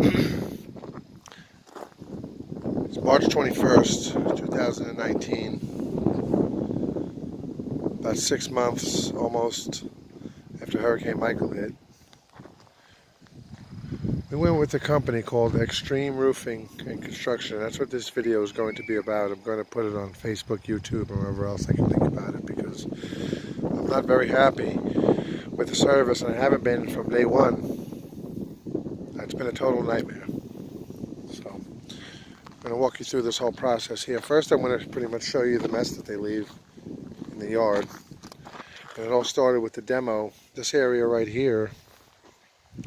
It's March 21st, 2019. About 6 months almost after Hurricane Michael hit. We went with a company called Xtreme Roofing Construction. That's what this video is going to be about. I'm going to put it on Facebook, YouTube, or wherever else I can think about it, because I'm not very happy with the service, and I haven't been from day one. It's been a total nightmare. So I'm going to walk you through this whole process here. First, I'm going to pretty much show you the mess that they leave in the yard. And it all started with the demo. This area right here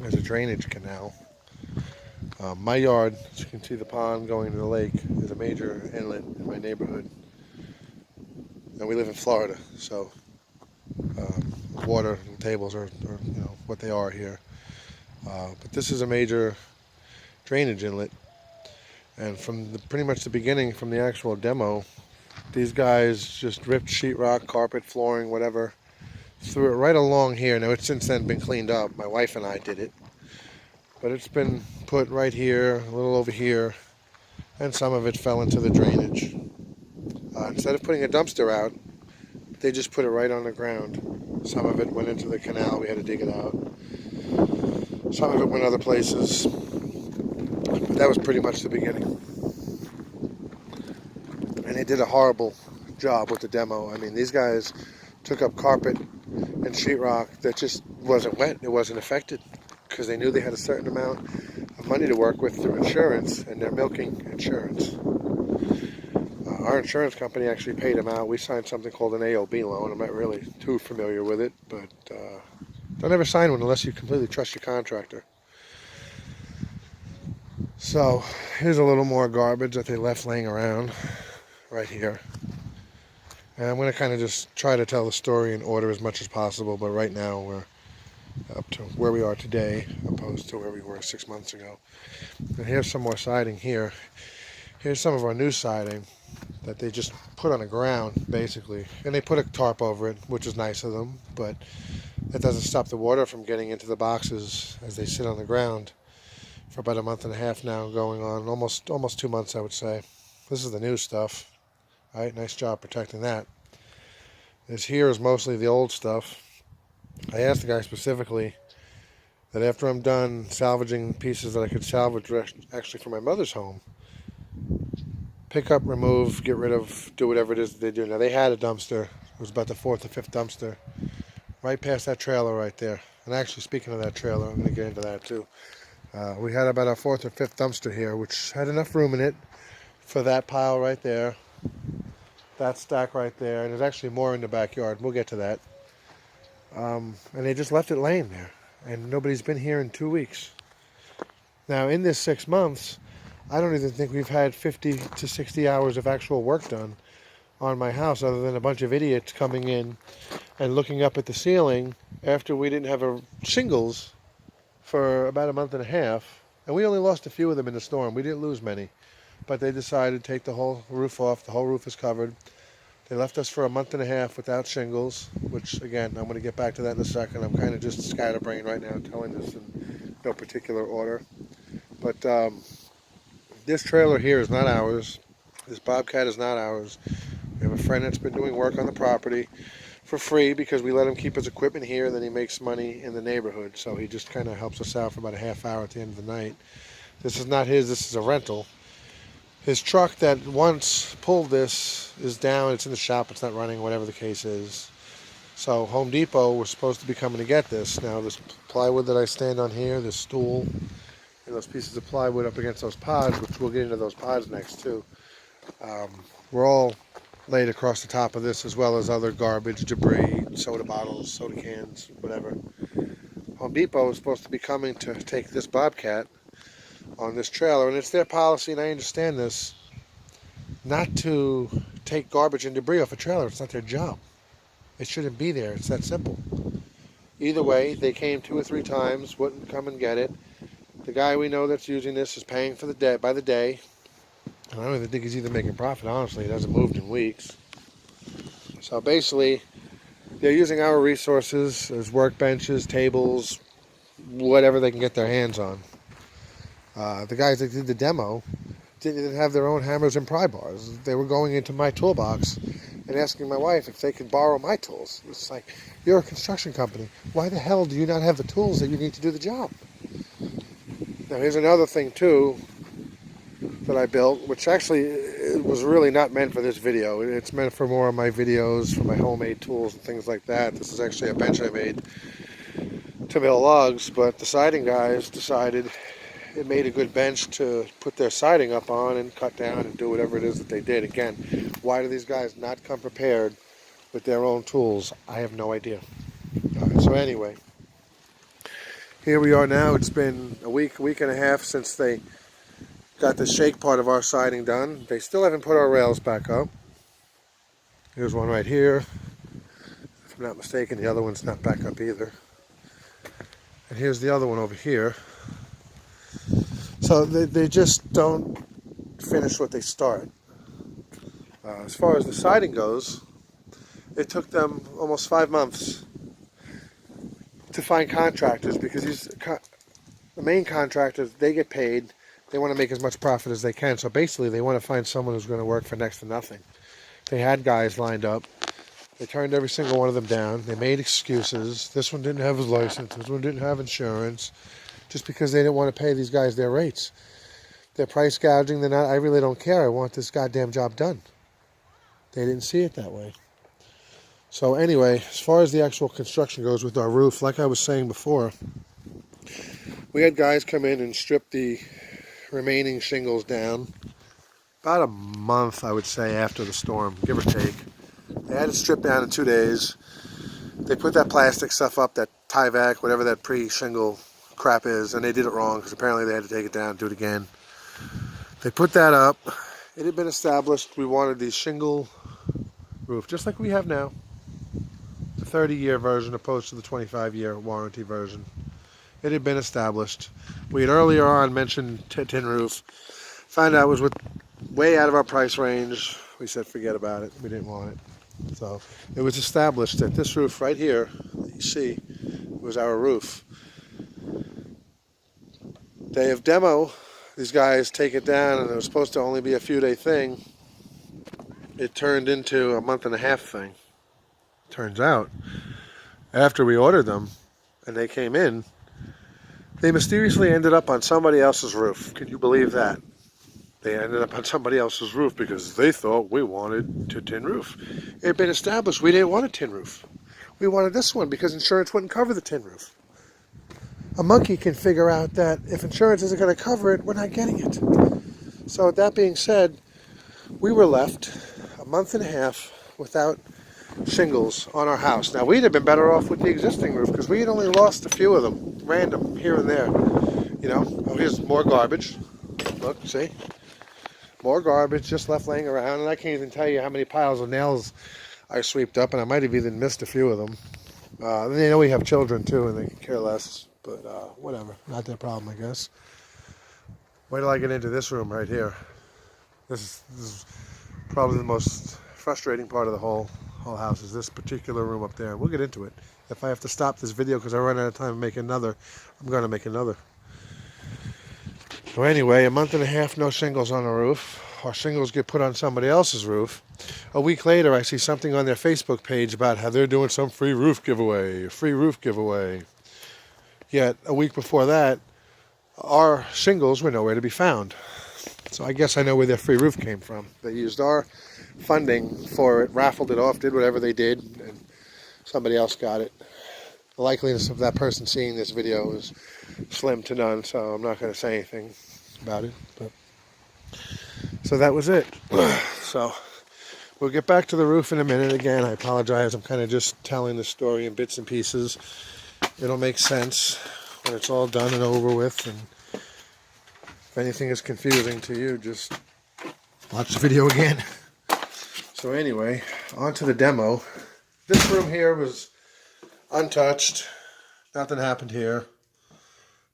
is a drainage canal. My yard, as you can see the pond going to the lake, is a major inlet in my neighborhood. And we live in Florida, so water tables are what they are here. But this is a major drainage inlet. And from pretty much the beginning, from the actual demo, these guys just ripped sheetrock, carpet, flooring, whatever, threw it right along here. Now, it's since then been cleaned up. My wife and I did it. But it's been put right here, a little over here, and some of it fell into the drainage. Instead of putting a dumpster out, they just put it right on the ground. Some of it went into the canal. We had to dig it out. Some of it went other places. But that was pretty much the beginning. And they did a horrible job with the demo. I mean, these guys took up carpet and sheetrock that just wasn't wet. It wasn't affected, because they knew they had a certain amount of money to work with through insurance, and they're milking insurance. Our insurance company actually paid them out. We signed something called an AOB loan. I'm not really too familiar with it, but don't ever sign one unless you completely trust your contractor. So here's a little more garbage that they left laying around right here. And I'm going to kind of just try to tell the story in order as much as possible, but right now we're up to where we are today opposed to where we were 6 months ago. And here's some more siding here. Here's some of our new siding that they just put on the ground, basically. And they put a tarp over it, which is nice of them, but that doesn't stop the water from getting into the boxes as they sit on the ground for about a month and a half now, going on almost 2 months, I would say. This is the new stuff. All right, nice job protecting that. This here is mostly the old stuff. I asked the guy specifically that after I'm done salvaging pieces that I could salvage actually from my mother's home, pick up, remove, get rid of, do whatever it is that they do. Now, they had a dumpster. It was about the 4th or 5th dumpster right past that trailer right there. And actually, speaking of that trailer, I'm going to get into that too. We had about our 4th or 5th dumpster here, which had enough room in it for that pile right there, that stack right there, and there's actually more in the backyard. We'll get to that. And they just left it laying there, and nobody's been here in 2 weeks. Now, in this 6 months, I don't even think we've had 50 to 60 hours of actual work done on my house, other than a bunch of idiots coming in and looking up at the ceiling after we didn't have shingles for about a month and a half. And we only lost a few of them in the storm. We didn't lose many. But they decided to take the whole roof off. The whole roof is covered. They left us for a month and a half without shingles, which, again, I'm going to get back to that in a second. I'm kind of just scatterbrained right now telling this in no particular order. But this trailer here is not ours. This Bobcat is not ours. We have a friend that's been doing work on the property for free because we let him keep his equipment here, and then he makes money in the neighborhood. So he just kind of helps us out for about a half hour at the end of the night. This is not his. This is a rental. His truck that once pulled this is down. It's in the shop. It's not running, whatever the case is. So Home Depot was supposed to be coming to get this. Now, this plywood that I stand on here, this stool, and those pieces of plywood up against those pods, which we'll get into those pods next too, we're all laid across the top of this, as well as other garbage, debris, soda bottles, soda cans, whatever. Home Depot is supposed to be coming to take this Bobcat on this trailer, and it's their policy, and I understand this, not to take garbage and debris off a trailer. It's not their job. It shouldn't be there. It's that simple. Either way, they came 2 or 3 times, wouldn't come and get it. The guy we know that's using this is paying for the day by the day, and I don't even think he's even making profit. Honestly, it hasn't moved in weeks. So basically, they're using our resources as workbenches, tables, whatever they can get their hands on. The guys that did the demo didn't have their own hammers and pry bars. They were going into my toolbox and asking my wife if they could borrow my tools. It's like, you're a construction company. Why the hell do you not have the tools that you need to do the job? Now here's another thing too that I built, which actually it was really not meant for this video. It's meant for more of my videos, for my homemade tools and things like that. This is actually a bench I made to mill logs, but the siding guys decided it made a good bench to put their siding up on and cut down and do whatever it is that they did. Again, why do these guys not come prepared with their own tools? I have no idea. All right, so anyway, here we are now. It's been a week and a half since they got the shake part of our siding done. They still haven't put our rails back up. Here's one right here. If I'm not mistaken, the other one's not back up either. And here's the other one over here. So they just don't finish what they start. As far as the siding goes, it took them almost 5 months to find contractors, because the main contractors, they get paid. They want to make as much profit as they can. So basically they want to find someone who's going to work for next to nothing. They had guys lined up. They turned every single one of them down. They made excuses. This one didn't have his license. This one didn't have insurance. Just because they didn't want to pay these guys their rates. They're price gouging. They're not. I really don't care. I want this goddamn job done. They didn't see it that way. So anyway, as far as the actual construction goes with our roof, like I was saying before, we had guys come in and strip the remaining shingles down about a month, I would say, after the storm, give or take. They had it stripped down in 2 days. They put that plastic stuff up, that Tyvek, whatever that pre-shingle crap is, and they did it wrong, because apparently they had to take it down, do it again. They put that up. It had been established we wanted the shingle roof, just like we have now. The 30-year version opposed to the 25-year warranty version. It had been established. We had earlier on mentioned tin roof. Found out it was way out of our price range. We said forget about it. We didn't want it. So it was established that this roof right here that you see was our roof. Day of demo, these guys take it down, and it was supposed to only be a few-day thing. It turned into a month-and-a-half thing. Turns out, after we ordered them and they came in, they mysteriously ended up on somebody else's roof. Can you believe that? They ended up on somebody else's roof because they thought we wanted a tin roof. It had been established we didn't want a tin roof. We wanted this one because insurance wouldn't cover the tin roof. A monkey can figure out that if insurance isn't going to cover it, we're not getting it. So that being said, we were left a month and a half without shingles on our house. Now, we'd have been better off with the existing roof because we had only lost a few of them, random, here and there. You know, oh, here's more garbage. Look, see? More garbage just left laying around, and I can't even tell you how many piles of nails I swept up, and I might have even missed a few of them. They know we have children, too, and they can care less. But whatever, not their problem, I guess. Wait till I get into this room right here. This is probably the most frustrating part of the whole house, is this particular room up there. We'll get into it. If I have to stop this video because I run out of time to make another, I'm going to make another. So anyway, a month and a half, no shingles on the roof. Our shingles get put on somebody else's roof. A week later, I see something on their Facebook page about how they're doing some free roof giveaway. Yet, a week before that, our shingles were nowhere to be found. So I guess I know where their free roof came from. They used our funding for it, raffled it off, did whatever they did, and somebody else got it. The likeliness of that person seeing this video is slim to none, so I'm not going to say anything about it. But so that was it. So we'll get back to the roof in a minute. Again, I apologize. I'm kind of just telling the story in bits and pieces. It'll make sense when it's all done and over with. And if anything is confusing to you, just watch the video again. So anyway, on to the demo. This room here was untouched. Nothing happened here.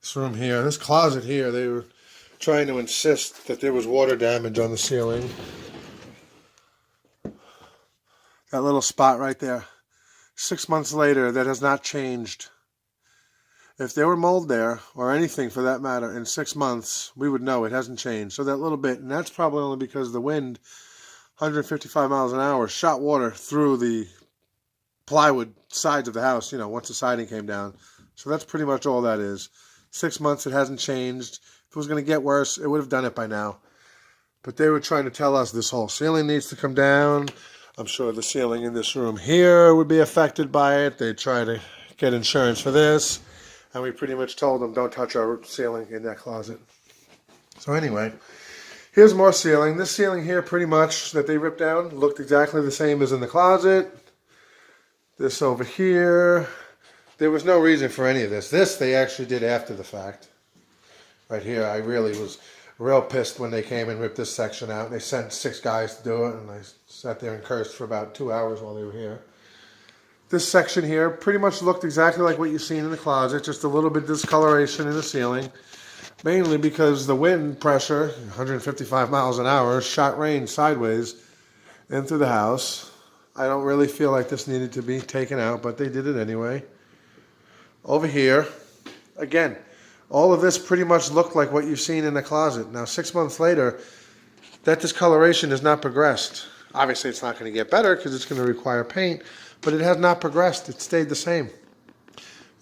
This room here, this closet here, they were trying to insist that there was water damage on the ceiling. That little spot right there. 6 months later, that has not changed. If there were mold there, or anything for that matter, in 6 months, we would know it hasn't changed. So that little bit, and that's probably only because the wind, 155 miles an hour, shot water through the plywood sides of the house, once the siding came down. So that's pretty much all that is. 6 months, it hasn't changed. If it was going to get worse, it would have done it by now. But they were trying to tell us this whole ceiling needs to come down. I'm sure the ceiling in this room here would be affected by it. They try to get insurance for this. And we pretty much told them, don't touch our ceiling in that closet. So anyway, here's more ceiling. This ceiling here pretty much that they ripped down looked exactly the same as in the closet. This over here, there was no reason for any of this. This they actually did after the fact. Right here, I really was real pissed when they came and ripped this section out. They sent 6 guys to do it, and I sat there and cursed for about 2 hours while they were here. This section here pretty much looked exactly like what you've seen in the closet, just a little bit discoloration in the ceiling, mainly because the wind pressure, 155 miles an hour, shot rain sideways into the house. I don't really feel like this needed to be taken out, but they did it anyway. Over here, again, all of this pretty much looked like what you've seen in the closet. Now, 6 months later, that discoloration has not progressed. Obviously, it's not going to get better because it's going to require paint, but it has not progressed. It stayed the same.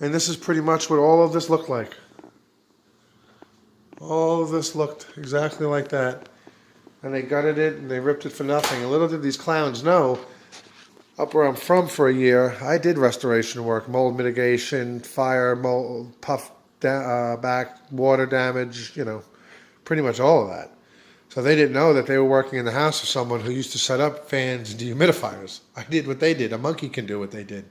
And this is pretty much what all of this looked like. All of this looked exactly like that. And they gutted it and they ripped it for nothing. And little did these clowns know, up where I'm from for a year, I did restoration work, mold mitigation, fire, mold, puff back, water damage, pretty much all of that. So they didn't know that they were working in the house of someone who used to set up fans and dehumidifiers. I did what they did. A monkey can do what they did.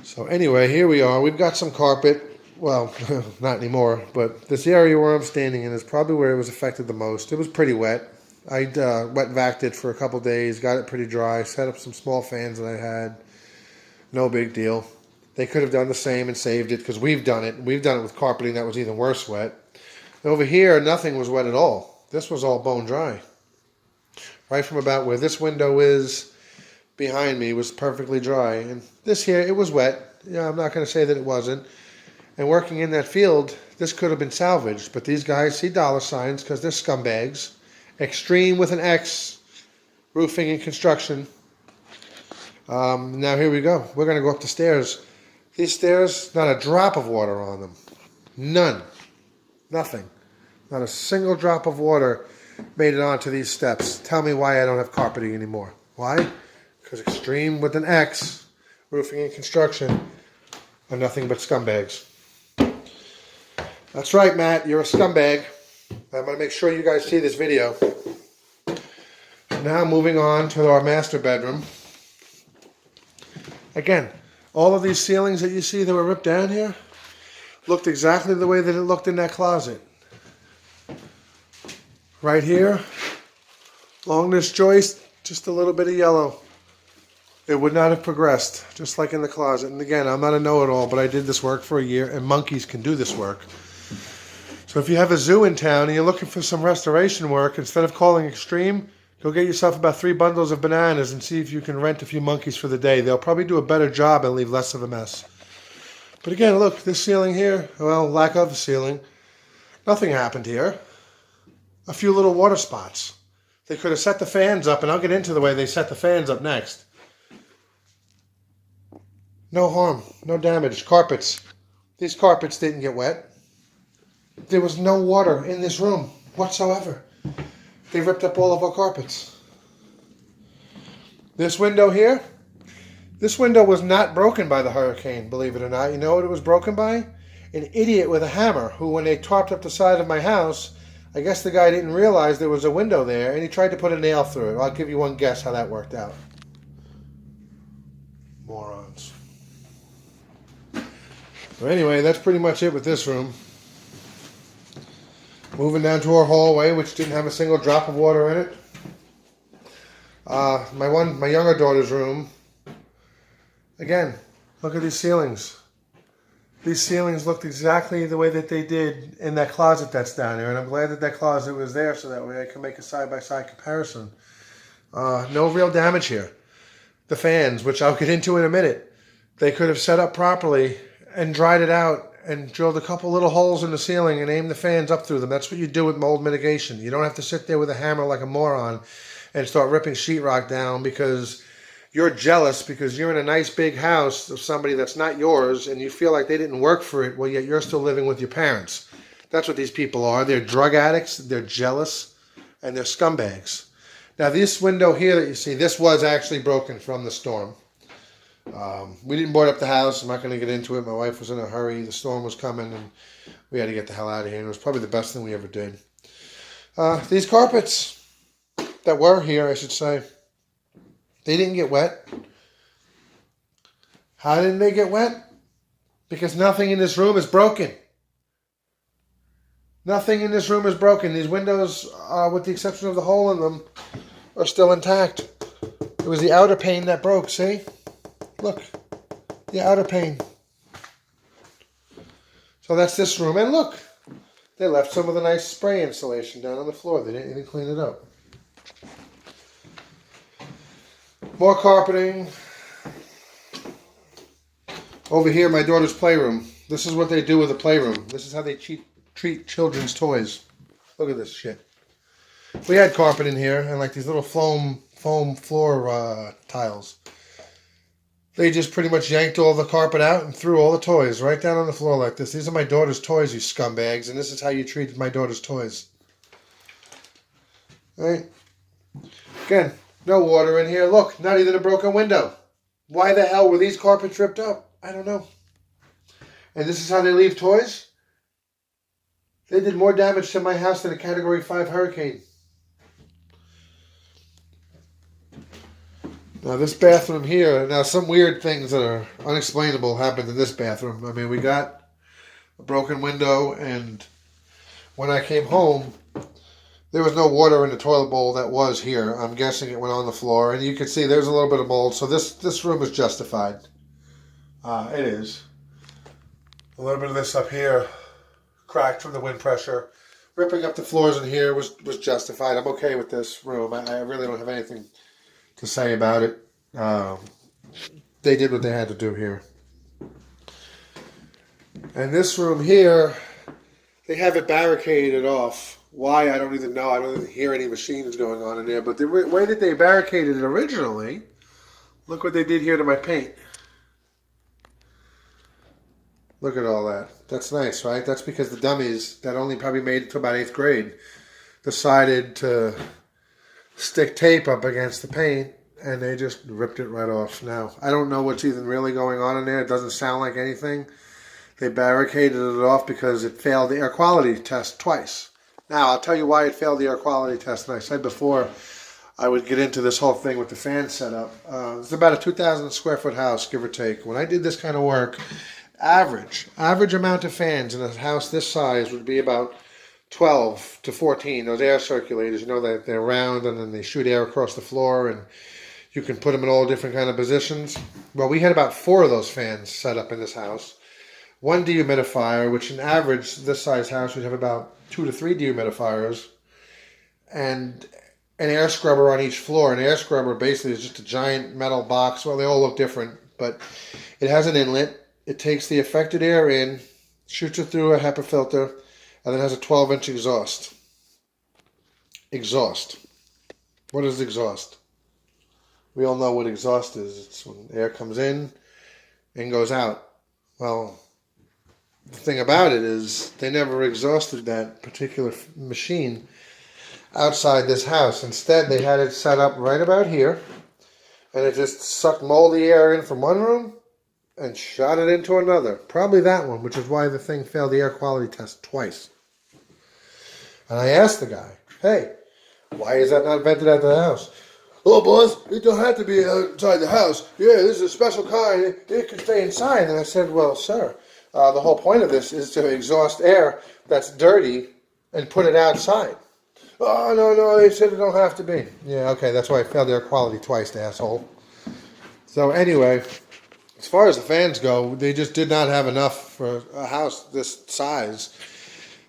So anyway, here we are. We've got some carpet. Well, not anymore, but this area where I'm standing in is probably where it was affected the most. It was pretty wet. I wet vacked it for a couple days, got it pretty dry, set up some small fans that I had. No big deal. They could have done the same and saved it because we've done it. We've done it with carpeting that was even worse wet. Over here, nothing was wet at all. This was all bone dry. Right from about where this window is behind me was perfectly dry. And this here, it was wet. Yeah, I'm not going to say that it wasn't. And working in that field, this could have been salvaged. But these guys see dollar signs because they're scumbags. Xtreme with an X, Roofing and Construction. Now here we go. We're going to go up the stairs. These stairs, not a drop of water on them. None. Nothing. Not a single drop of water made it onto these steps. Tell me why I don't have carpeting anymore. Why? Because Xtreme with an X, Roofing and Construction, are nothing but scumbags. That's right, Matt. You're a scumbag. I'm going to make sure you guys see this video. Now moving on to our master bedroom. Again, all of these ceilings that you see that were ripped down here looked exactly the way that it looked in that closet. Right here, along this joist, just a little bit of yellow. It would not have progressed, just like in the closet. And again, I'm not a know-it-all, but I did this work for a year, and monkeys can do this work. So if you have a zoo in town and you're looking for some restoration work, instead of calling Xtreme, go get yourself about 3 bundles of bananas and see if you can rent a few monkeys for the day. They'll probably do a better job and leave less of a mess. But again, look, this ceiling here, well, lack of a ceiling. Nothing happened here. A few little water spots. They could have set the fans up, and I'll get into the way they set the fans up next. No harm, no damage. Carpets. These carpets didn't get wet. There was no water in this room whatsoever. They ripped up all of our carpets. This window here, this window was not broken by the hurricane, believe it or not. You know what it was broken by? An idiot with a hammer who, when they topped up the side of my house, I guess the guy didn't realize there was a window there, and he tried to put a nail through it. I'll give you one guess how that worked out. Morons. So anyway, that's pretty much it with this room. Moving down to our hallway, which didn't have a single drop of water in it. My younger daughter's room. Again, look at these ceilings. These ceilings looked exactly the way that they did in that closet that's down there. And I'm glad that that closet was there so that way I can make a side-by-side comparison. No real damage here. The fans, which I'll get into in a minute, they could have set up properly and dried it out and drilled a couple little holes in the ceiling and aimed the fans up through them. That's what you do with mold mitigation. You don't have to sit there with a hammer like a moron and start ripping sheetrock down because you're jealous because you're in a nice big house of somebody that's not yours and you feel like they didn't work for it, well, yet you're still living with your parents. That's what these people are. They're drug addicts, they're jealous, and they're scumbags. Now, this window here that you see, this was actually broken from the storm. We didn't board up the house. I'm not going to get into it. My wife was in a hurry. The storm was coming, and we had to get the hell out of here. And it was probably the best thing we ever did. These carpets that were here, I should say, they didn't get wet. How didn't they get wet? Because nothing in this room is broken. Nothing in this room is broken. These windows, with the exception of the hole in them, are still intact. It was the outer pane that broke, see? Look, the outer pane. So that's this room. And look, they left some of the nice spray insulation down on the floor. They didn't even clean it up. More carpeting. Over here, my daughter's playroom. This is what they do with a playroom. This is how they treat children's toys. Look at this shit. We had carpet in here and like these little foam floor tiles. They just pretty much yanked all the carpet out and threw all the toys right down on the floor like this. These are my daughter's toys, you scumbags, and this is how you treated my daughter's toys. All right? Again, no water in here. Look, not even a broken window. Why the hell were these carpets ripped up? I don't know. And this is how they leave toys? They did more damage to my house than a Category 5 hurricane. Now this bathroom here, now some weird things that are unexplainable happened in this bathroom. I mean, we got a broken window, and when I came home, there was no water in the toilet bowl that was here. I'm guessing it went on the floor, and you can see there's a little bit of mold, so this room is justified. It is. A little bit of this up here, cracked from the wind pressure. Ripping up the floors in here was justified. I'm okay with this room. I really don't have anything to say about it. They did what they had to do here. And this room here, they have it barricaded off. Why, I don't even know. I don't even hear any machines going on in there. But the way that they barricaded it originally, look what they did here to my paint. Look at all that. That's nice, right? That's because the dummies that only probably made it to about 8th grade decided to stick tape up against the paint, and they just ripped it right off. Now, I don't know what's even really going on in there. It doesn't sound like anything. They barricaded it off because it failed the air quality test twice. Now, I'll tell you why it failed the air quality test. And I said before I would get into this whole thing with the fan setup. It's about a 2,000 square foot house, give or take. When I did this kind of work, average amount of fans in a house this size would be about 12 to 14. Those air circulators, you know, that they're round and then they shoot air across the floor and you can put them in all different kind of positions. Well, we had about 4 of those fans set up in this house. 1 dehumidifier, which in average, this size house would have about 2 to 3 dehumidifiers, and an air scrubber on each floor. An air scrubber basically is just a giant metal box. Well, they all look different, but it has an inlet. It takes the affected air in, shoots it through a HEPA filter, and then has a 12-inch exhaust. Exhaust. What is exhaust? We all know what exhaust is. It's when air comes in and goes out. Well, the thing about it is they never exhausted that particular machine outside this house. Instead, they had it set up right about here, and it just sucked moldy air in from one room and shot it into another. Probably that one, which is why the thing failed the air quality test twice. And I asked the guy, hey, why is that not vented out the house? Oh, boss, it don't have to be outside the house. Yeah, this is a special kind. It can stay inside. And I said, well, sir, the whole point of this is to exhaust air that's dirty and put it outside. Oh, no, they said it don't have to be. Yeah, okay, that's why I failed air quality twice, asshole. So anyway, as far as the fans go, they just did not have enough for a house this size.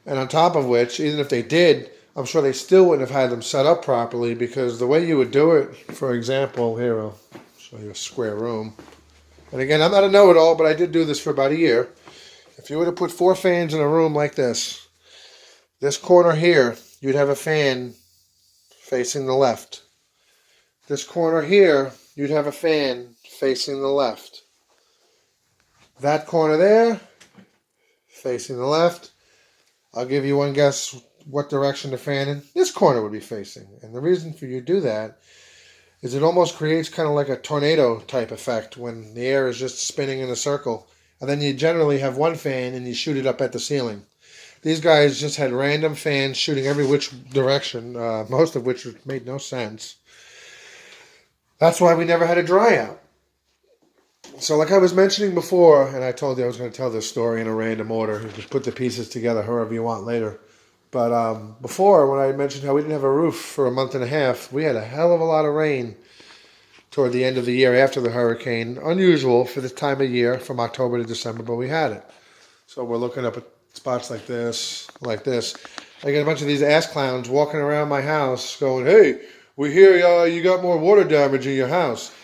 And on top of which, even if they did, I'm sure they still wouldn't have had them set up properly, because the way you would do it, for example, here, I'll show you a square room. And again, I'm not a know-it-all, but I did do this for about a year. If you were to put 4 fans in a room like this corner here, you'd have a fan facing the left. This corner here, you'd have a fan facing the left. That corner there, facing the left. I'll give you one guess what direction the fan in this corner would be facing. And the reason for you to do that is it almost creates kind of like a tornado type effect when the air is just spinning in a circle. And then you generally have one fan and you shoot it up at the ceiling. These guys just had random fans shooting every which direction, most of which made no sense. That's why we never had a dry out. So like I was mentioning before, and I told you I was going to tell this story in a random order. You can put the pieces together however you want later. But before, when I mentioned how we didn't have a roof for a month and a half, we had a hell of a lot of rain toward the end of the year after the hurricane. Unusual for this time of year, from October to December, but we had it. So we're looking up at spots like this. I got a bunch of these ass clowns walking around my house going, hey, we hear you got more water damage in your house.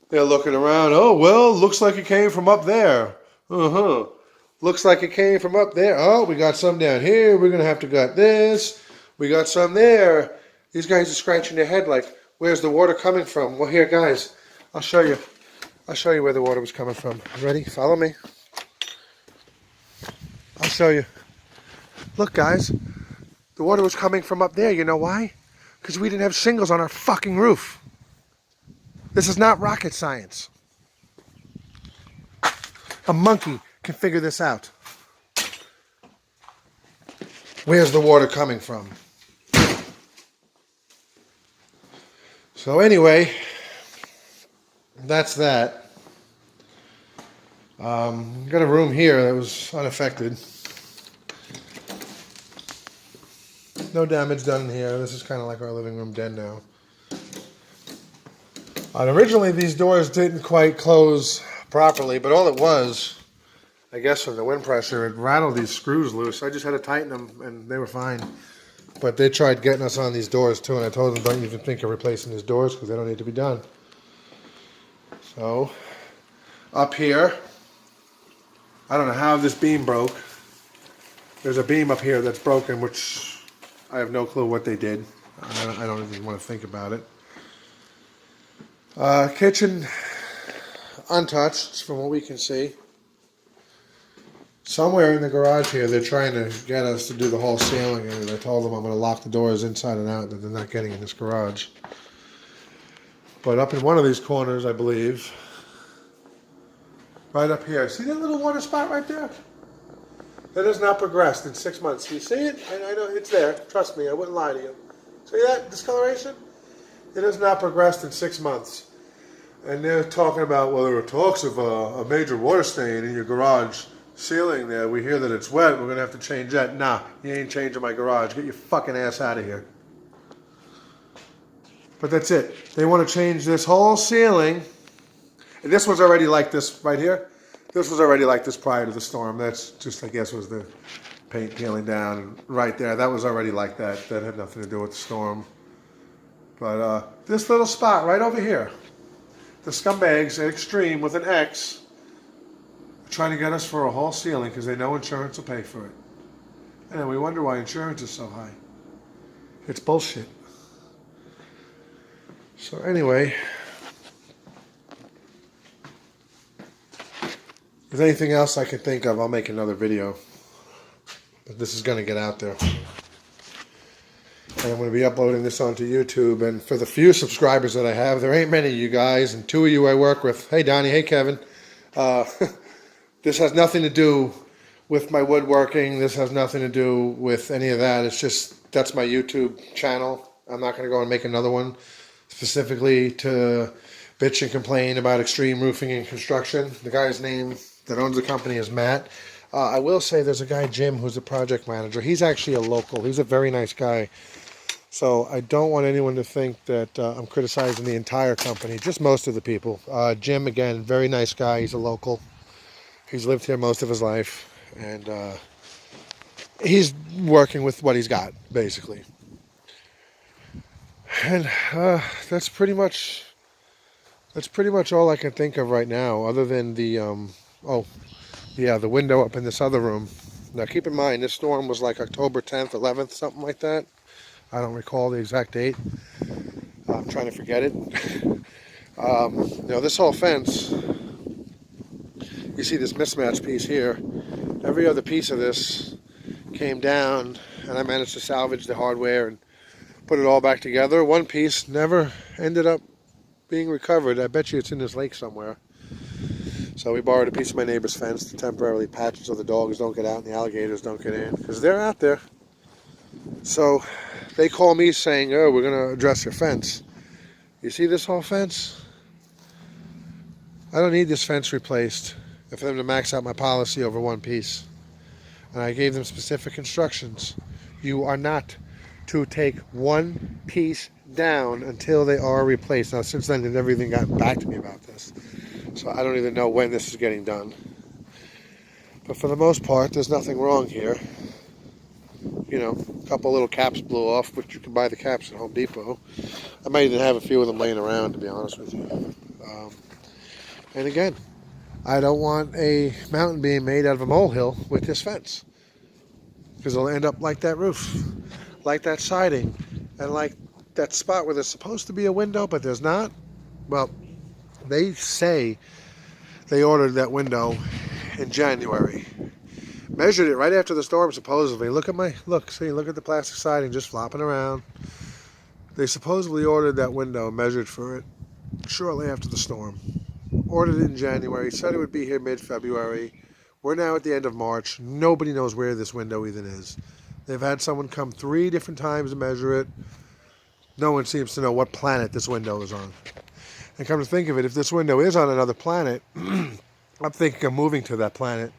They're looking around. Oh, well, looks like it came from up there. Looks like it came from up there. Oh, we got some down here. We're going to have to gut this. We got some there. These guys are scratching their head like, where's the water coming from? Well, here, guys, I'll show you. I'll show you where the water was coming from. Ready? Follow me. I'll show you. Look, guys, the water was coming from up there. You know why? Because we didn't have shingles on our fucking roof. This is not rocket science. A monkey can figure this out. Where's the water coming from? So anyway, that's that. Got a room here that was unaffected. No damage done in here. This is kind of like our living room den now. And originally these doors didn't quite close properly, but all it was, I guess from the wind pressure, it rattled these screws loose. I just had to tighten them and they were fine. But they tried getting us on these doors too, and I told them don't even think of replacing these doors because they don't need to be done. So, up here, I don't know how this beam broke. There's a beam up here that's broken, which I have no clue what they did. I don't even want to think about it. Kitchen untouched from what we can see. Somewhere in the garage here they're trying to get us to do the whole ceiling, and I told them I'm going to lock the doors inside and out, that they're not getting in this garage. But up in one of these corners, I believe, right up here, see that little water spot right there? That has not progressed in 6 months. You see it? I know it's there. Trust me, I wouldn't lie to you. See that discoloration? It has not progressed in 6 months. And they're talking about, well, there were talks of a major water stain in your garage ceiling there. We hear that it's wet. We're going to have to change that. Nah, you ain't changing my garage. Get your fucking ass out of here. But that's it. They want to change this whole ceiling. And this was already like this right here. This was already like this prior to the storm. That's just, I guess, was the paint peeling down. And right there, that was already like that. That had nothing to do with the storm. But this little spot right over here, the scumbags at Xtreme with an X are trying to get us for a whole ceiling because they know insurance will pay for it. And then we wonder why insurance is so high. It's bullshit. So anyway, if there's anything else I can think of, I'll make another video. But this is going to get out there. And I'm going to be uploading this onto YouTube. And for the few subscribers that I have, there ain't many of you guys, and 2 of you I work with. Hey, Donnie. Hey, Kevin. This has nothing to do with my woodworking. This has nothing to do with any of that. It's just, that's my YouTube channel. I'm not going to go and make another one specifically to bitch and complain about Xtreme Roofing and Construction. The guy's name that owns the company is Matt. I will say there's a guy, Jim, who's a project manager. He's actually a local. He's a very nice guy. So I don't want anyone to think that I'm criticizing the entire company, just most of the people. Jim, again, very nice guy. He's a local. He's lived here most of his life. And he's working with what he's got, basically. And that's pretty much That's pretty much all I can think of right now, other than the, oh, yeah, the window up in this other room. Now keep in mind, this storm was like October 10th, 11th, something like that. I don't recall the exact date. I'm trying to forget it. This whole fence, you see this mismatch piece here. Every other piece of this came down, and I managed to salvage the hardware and put it all back together. One piece never ended up being recovered. I bet you it's in this lake somewhere. So we borrowed a piece of my neighbor's fence to temporarily patch it so the dogs don't get out and the alligators don't get in, because they're out there. So they call me saying, oh, we're going to address your fence. You see this whole fence? I don't need this fence replaced for them to max out my policy over one piece. And I gave them specific instructions. You are not to take one piece down until they are replaced. Now, since then, they've never even gotten back to me about this. So I don't even know when this is getting done. But for the most part, there's nothing wrong here. You know, a couple little caps blew off, but you can buy the caps at Home Depot. I might even have a few of them laying around, to be honest with you. And again, I don't want a mountain being made out of a molehill with this fence, because it'll end up like that roof, like that siding, and like that spot where there's supposed to be a window, but there's not. Well, they say they ordered that window in January. Measured it right after the storm, supposedly. Look at the plastic siding just flopping around. They supposedly ordered that window, measured for it shortly after the storm. Ordered it in January, said it would be here mid-February. We're now at the end of March. Nobody knows where this window even is. They've had someone come 3 different times to measure it. No one seems to know what planet this window is on. And come to think of it, if this window is on another planet, I'm thinking of moving to that planet,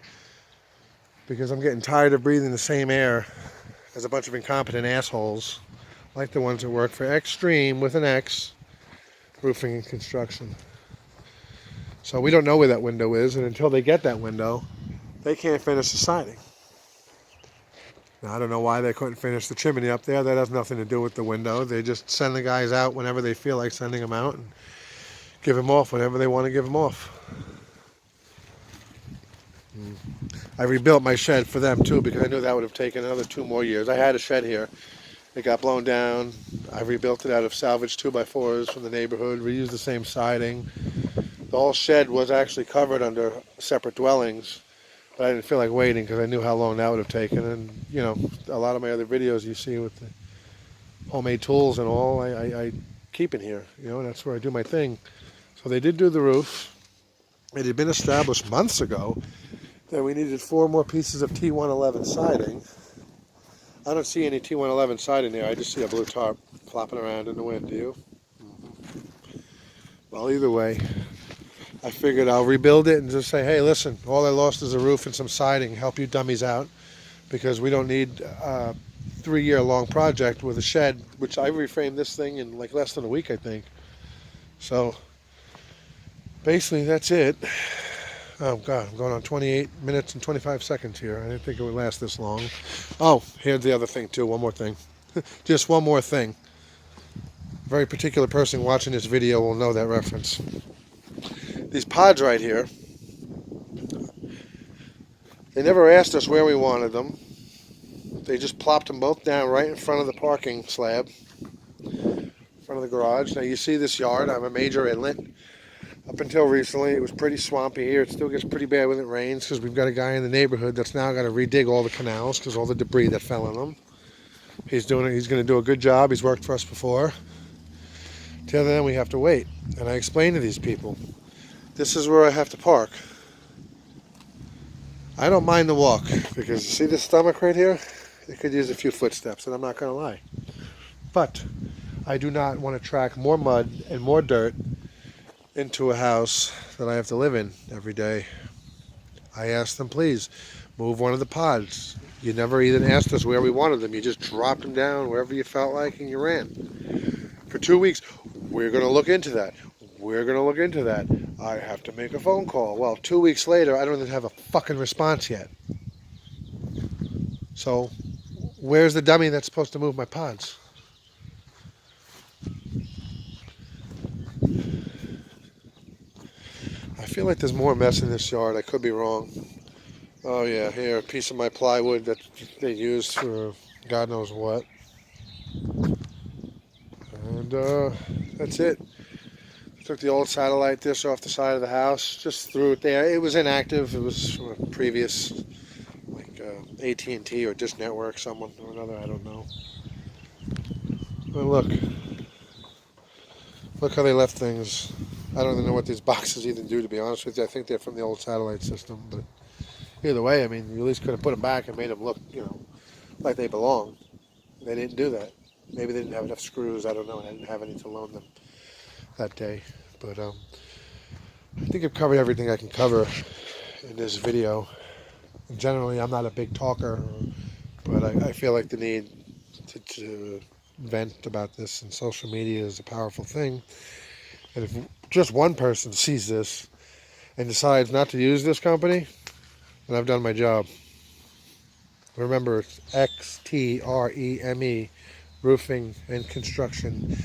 because I'm getting tired of breathing the same air as a bunch of incompetent assholes like the ones that work for Xtreme, with an X, Roofing and Construction. So we don't know where that window is, and until they get that window, they can't finish the siding. Now, I don't know why they couldn't finish the chimney up there. That has nothing to do with the window. They just send the guys out whenever they feel like sending them out, and give them off whenever they want to give them off. I rebuilt my shed for them too, because I knew that would have taken another 2 more years. I had a shed here. It got blown down. I rebuilt it out of salvaged 2x4s from the neighborhood, reused the same siding. The whole shed was actually covered under separate dwellings, but I didn't feel like waiting because I knew how long that would have taken. And, you know, a lot of my other videos you see with the homemade tools and all, I keep in here, you know, and that's where I do my thing. So they did do the roof. It had been established months ago that we needed 4 more pieces of T111 siding. I don't see any T111 siding there. I just see a blue tarp flopping around in the wind. Do you? Well, either way, I figured I'll rebuild it and just say, hey, listen, all I lost is a roof and some siding. Help you dummies out, because we don't need a 3-year-long project with a shed, which I reframed this thing in like less than a week, I think. So basically, that's it. Oh, God, I'm going on 28 minutes and 25 seconds here. I didn't think it would last this long. Oh, here's the other thing, too. One more thing. Just one more thing. A very particular person watching this video will know that reference. These pods right here, they never asked us where we wanted them. They just plopped them both down right in front of the parking slab, in front of the garage. Now, you see this yard. I have a major inlet. Up until recently, it was pretty swampy here. It still gets pretty bad when it rains, because we've got a guy in the neighborhood that's now got to redig all the canals because all the debris that fell in them. He's going to do a good job. He's worked for us before. Till then, we have to wait. And I explained to these people, this is where I have to park. I don't mind the walk, because you see this stomach right here? It could use a few footsteps, and I'm not going to lie. But I do not want to track more mud and more dirt into a house that I have to live in every day. I asked them, please, move one of the pods. You never even asked us where we wanted them. You just dropped them down wherever you felt like and you ran. For 2 weeks, we're going to look into that. We're going to look into that. I have to make a phone call. Well, 2 weeks later, I don't even have a fucking response yet. So, where's the dummy that's supposed to move my pods? feel like there's more mess in this yard. I could be wrong. Oh yeah, here, a piece of my plywood that they used for God knows what. And that's it. Took the old satellite dish off the side of the house, just threw it there. It was inactive. It was from a previous, like AT&T or Dish Network, someone or another, I don't know. But look how they left things. I don't even know what these boxes even do, to be honest with you. I think they're from the old satellite system, but either way, I mean, you at least could have put them back and made them look, like they belong. They didn't do that. Maybe they didn't have enough screws. I don't know. And I didn't have any to loan them that day. But I think I've covered everything I can cover in this video. And generally, I'm not a big talker, but I feel like the need to vent about this, and social media is a powerful thing. And if just one person sees this and decides not to use this company, then I've done my job. Remember, it's Xtreme Roofing and Construction.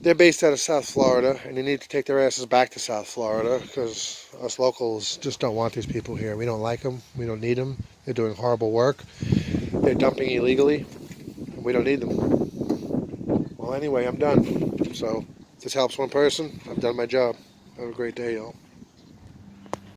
They're based out of South Florida, and they need to take their asses back to South Florida because us locals just don't want these people here. We don't like them. We don't need them. They're doing horrible work. They're dumping illegally, and we don't need them. Well, anyway, I'm done. So if this helps one person, I've done my job. Have a great day, y'all.